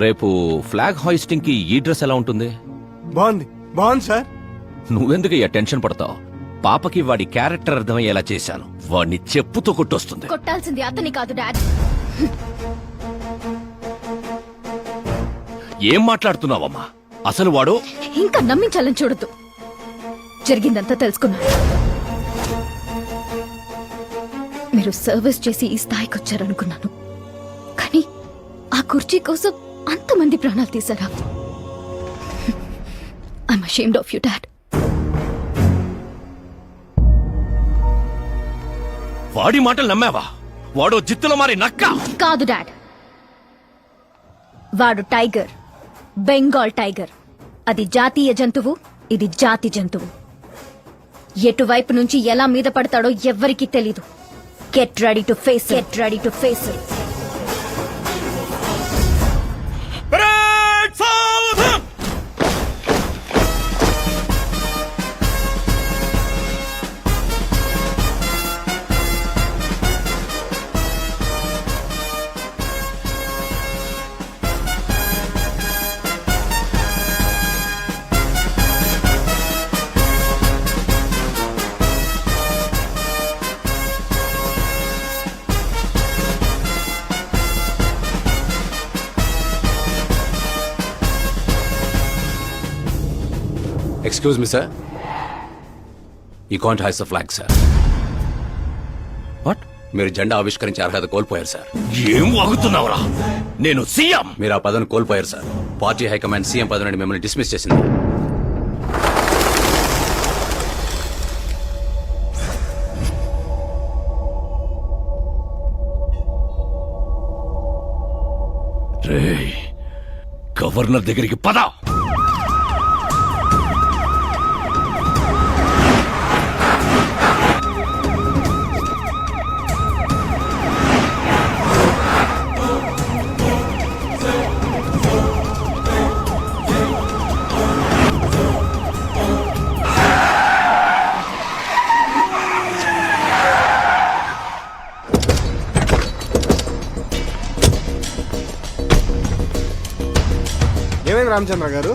రేపు flag hoisting కి ఈ డ్రెస్ ఎలా ఉంటుంది? బాగుంది సార్. నువ్వెందుకు టెన్షన్ పడతావు? పాపకి వాడి క్యారెక్టర్ అర్థమయ్యేలా చేశాను. వాడిని చెప్పుతో కొట్టొస్తుంది. కొట్టాల్సింది అతని కాదు డాడ్. ఏం మాట్లాడుతున్నావమ్మా? అసలు వాడు ఇంకా నమ్మించాలని చూడద్దు. జరిగిందంతా తెలుసుకున్నా. మీరు సర్వీస్ చేసి ఈ స్థాయికి వచ్చారనుకున్నాను, కానీ ఆ కుర్చీ కోసం అంతమంది ప్రాణాలు తీశారా? I'm ashamed of you dad. వాడి మాటలు నమ్మావా? వాడు జిత్తులో మారి నక్క కాదు డాడ్. వాడు టైగర్, బెంగాల్ టైగర్. అది జాతీయ జంతువు, ఇది జాతి జంతువు. ఎటువైపు నుంచి ఎలా మీద పడతాడో ఎవ్వరికీ తెలీదు. Get ready to face it. Get ready to face it. Excuse me, sir. You can't hoist the flag, sir. What? మీరు జెండా ఆవిష్కరించే అర్హత కోల్పోయారు సార్. ఏం వాగుతున్నావురా? నేను సీఎం. మీరు ఆ పదవిని కోల్పోయారు సార్. పార్టీ హైకమాండ్ సీఎం పదవి నుండి మిమ్మల్ని డిస్మిస్ చేసింది. రేయ్, గవర్నర్ దగ్గరికి పద. ఏమైంది రామచంద్ర గారు?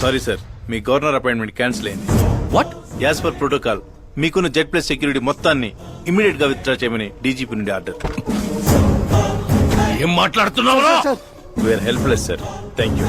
సారీ సార్, మీ గవర్నర్ అపాయింట్మెంట్ క్యాన్సిల్ అయింది. వాట్? యాజ్ పర్ ప్రోటోకాల్ మీకున్న జెడ్ ప్లస్ సెక్యూరిటీ మొత్తాన్ని ఇమీడియట్ గా విత్డ్రా చేయమని డీజీపీ నుండి ఆర్డర్. ఏం మాట్లాడుతున్నావురా? We are helpless sir. Thank you.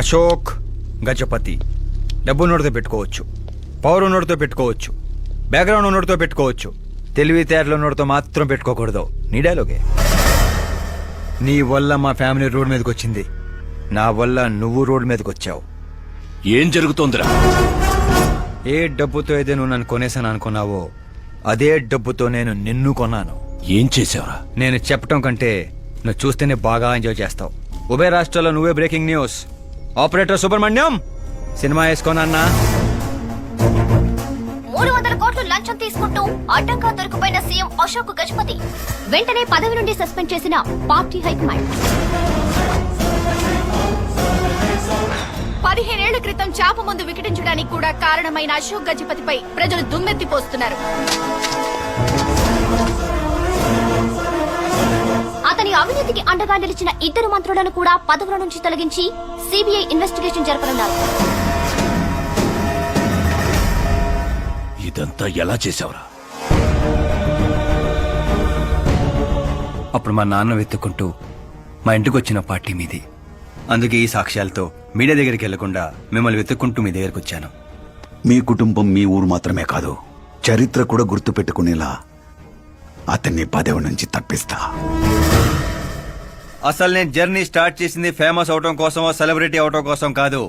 Ashok Gajapathi. డబ్బు నోటితో పెట్టుకోవచ్చు, పవర్ నోటితో పెట్టుకోవచ్చు, బ్యాక్గ్రౌండ్ నోటితో పెట్టుకోవచ్చు, తెలివితేటల నోటితో మాత్రం పెట్టుకోకూడదు. నీ డైలాగే. నీ వల్ల మా ఫ్యామిలీ రోడ్ మీదకి వచ్చింది, నా వల్ల నువ్వు రోడ్ మీదకి వచ్చావు. ఏం జరుగుతోందిరా? ఏ డబ్బుతో అయితే నువ్వు నన్ను కొనేసాను అనుకున్నావో అదే డబ్బుతో నేను నిన్ను కొన్నాను. ఏం చేసావురా? నేను చెప్పటం కంటే నువ్వు చూస్తేనే బాగా ఎంజాయ్ చేస్తావు. ఉభయ రాష్ట్రాల్లో నువ్వే breaking news. Operator Subrahmanyam cinema వేసుకోనన్నా. 300 కోట్లు లంచం తీసుకుంటూ అడ్డంగా దొరికిపోయిన సీఎం అశోక్ గజపతి వెంటనే పదవి నుండి సస్పెండ్ చేసిన పార్టీ హైకమాండ్. 15 ఏళ్ల క్రితం చాప ముందు వికటించడానికి కూడా కారణమైన అశోక్ గజపతిపై ప్రజలు దుమ్మెత్తిపోస్తున్నారు. అతని అవినీతికి అండగా నిలిచిన 2 మంత్రులను కూడా పదవుల నుంచి తొలగించి సిబిఐ ఇన్వెస్టిగేషన్ జరపనున్నారు. ఇదంతా ఎలా చేసావురా? అప్పుడు మా నాన్న వెతుక్కుంటూ మా ఇంటికి వచ్చిన పార్టీ మీది. అందుకే ఈ సాక్ష్యాలతో మీడియా దగ్గరికి వెళ్లకుండా మిమ్మల్ని వెతుక్కుంటూ మీ దగ్గరకు వచ్చాను. మీ కుటుంబం మీ ఊరు మాత్రమే కాదు, చరిత్ర కూడా గుర్తు పెట్టుకునేలా అతన్ని పదవి నుంచి తప్పిస్తా. అసలు నేను జర్నీ స్టార్ట్ చేసింది ఫేమస్ అవటం కోసమో సెలబ్రిటీ అవటం కోసం కాదు,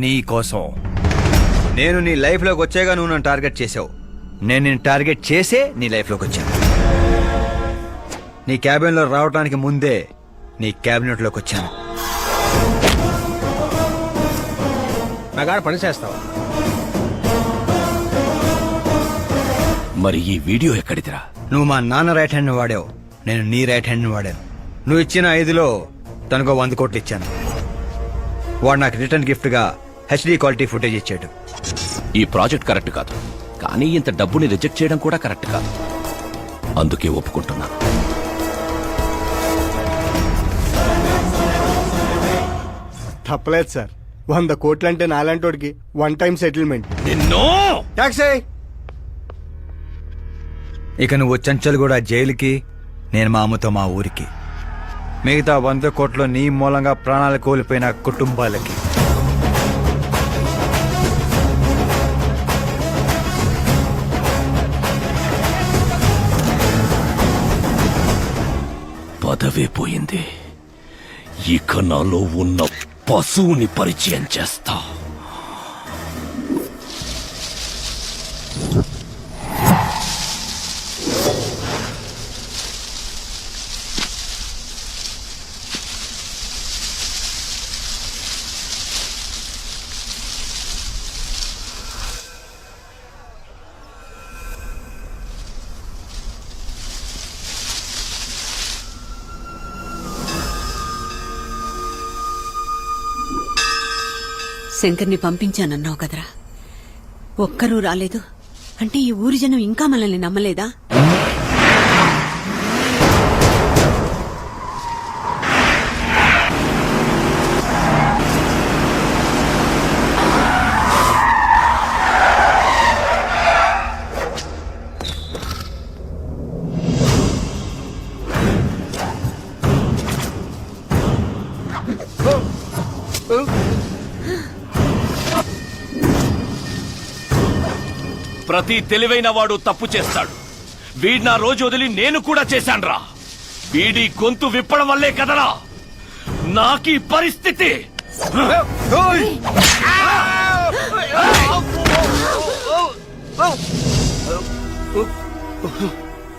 నీ కోసం. నేను నీ లైఫ్లోకి వచ్చాగా నువ్వు నన్ను టార్గెట్ చేసావు. నేను నిన్ను టార్గెట్ చేసే నీ లైఫ్లోకి వచ్చాను. నీ క్యాబిన్లో రావడానికి ముందే నీ క్యాబినెట్లోకి వచ్చాను. నాగాడ పని చేస్తావా? మరి ఈ వీడియో ఎక్కడిదిరా? నువ్వు మా నాన్న రైట్ హ్యాండ్ వాడావు, నేను నీ రైట్ హ్యాండ్ వాడాను. నువ్వు ఇచ్చిన 5లో తనకు 100 కోట్లు ఇచ్చాను. వాడు నాకు రిటర్న్ గిఫ్ట్ గా హెచ్డి క్వాలిటీ ఫుటేజ్ ఇచ్చాడు. ఈ ప్రాజెక్ట్ కరెక్ట్ కాదు, కానీ ఇంత డబ్బుని రిజెక్ట్ చేయడం కూడా కరెక్ట్ కాదు. అందుకే ఒప్పుకుంటున్నాను. తప్పలేదు సార్. 100 కోట్లంటే నాలాంటోడికి 1 టైం సెటిల్మెంట్. నిన్నో ట్యాక్సీ ఇక నువ్వు చంచల్ కూడా జైలుకి, నేను మా అమ్మతో మా ఊరికి. మిగతా 100 కోట్లు నీ మూలంగా ప్రాణాలు కోల్పోయిన కుటుంబాలకి. పదవే పోయింది, ఇక నాలో ఉన్న పశువుని పరిచయం చేస్తా. శంకర్ని పంపించానన్నావు కదరా, ఒక్కరూ రాలేదు అంటే ఈ ఊరి జనం ఇంకా మనల్ని నమ్మలేదా? ప్రతి తెలివైన వాడు తప్పు చేస్తాడు. వీడి నా రోజు వదిలి నేను కూడా చేశాన్రా. వీడి గొంతు విప్పడం వల్లే కదరా నాకీ పరిస్థితి.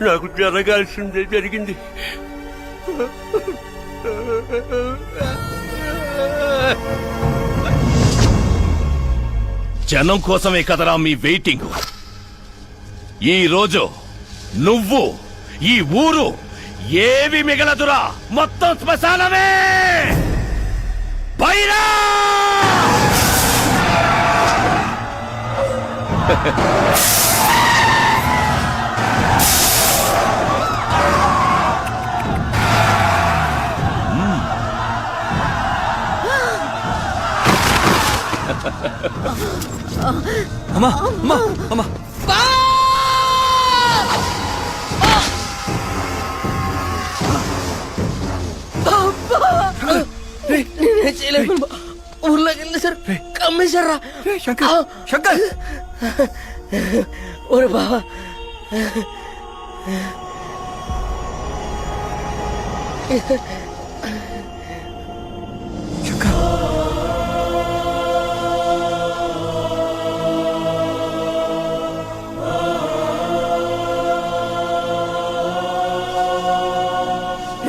నాకు జరగాల్సిందే జరిగింది. జనం కోసమే కదరా మీ వెయిటింగ్. ఈ రోజు నువ్వు, ఈ ఊరు ఏవి మిగలదురా, మొత్తం శ్మశానమే. బైరా అమ్మా అమ్మా అమ్మా నేనే చేయలేదు. ఊర్లోకి వెళ్ళి సార్ కమ్మేశారా? శంకర్ శంకర్ ఓరే బావా,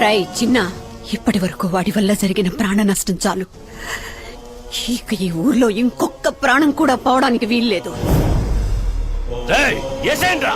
రై చిన్న, ఇప్పటి వరకు వాడి వల్ల జరిగిన ప్రాణ నష్టం చాలు. ఇక ఈ ఊర్లో ఇంకొక ప్రాణం కూడా పోవడానికి వీల్లేదు. ఏసేండ్రా.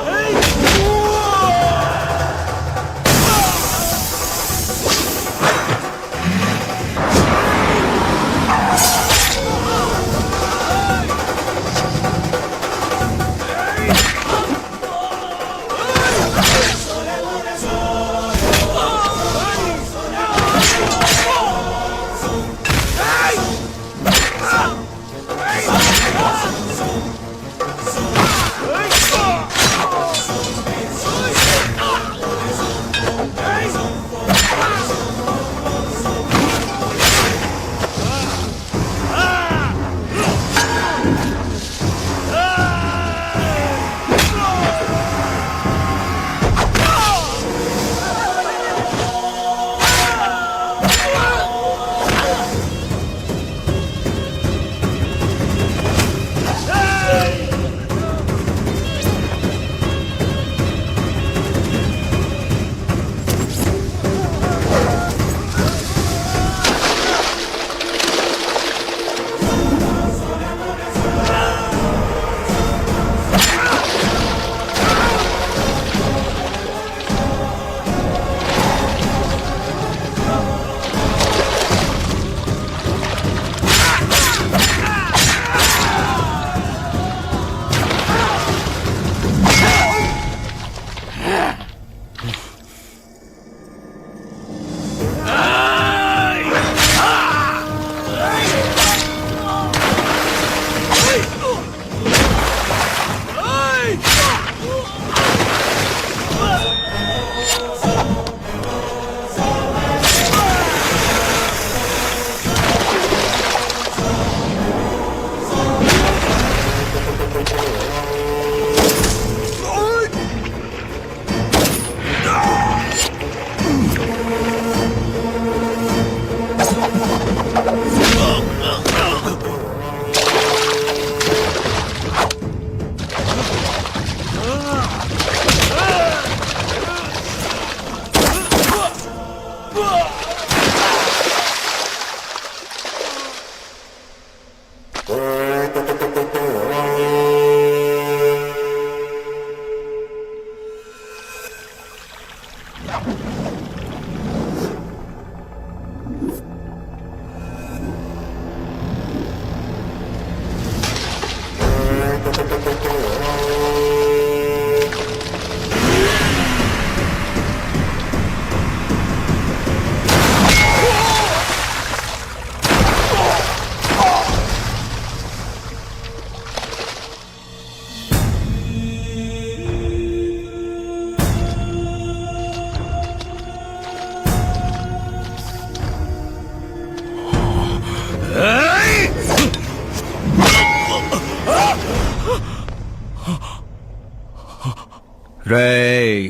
రేయ్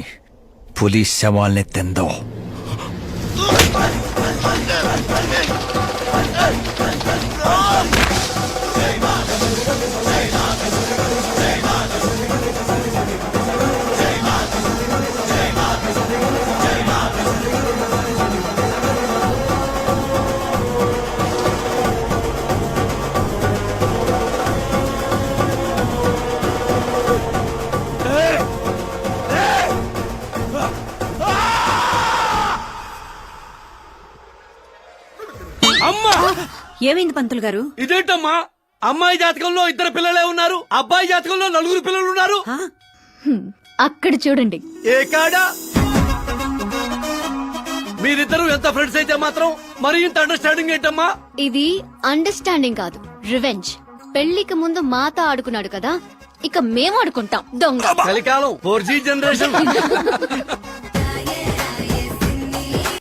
పులి శవాల్ని తిందో. అమ్మా ఏమైంది పంతులు గారు? ఇదేంటమ్మా, అమ్మాయి జాతకంలో 2 పిల్లలే ఉన్నారు, అబ్బాయి జాతకంలో 4 పిల్లలు ఉన్నారు. అక్కడ చూడండి. ఏ కాడా? మీరిద్దరూ ఎంత ఫ్రెండ్స్ అయితే మాత్రం మరి ఇంత అండర్స్టాండింగ్ ఏంటమ్మా? ఇది అండర్స్టాండింగ్ కాదు, రివెంజ్. పెళ్లికి ముందు మాతో ఆడుకున్నాడు కదా, ఇక మేము ఆడుకుంటాం దొంగ. కలికాలం 4G జనరేషన్.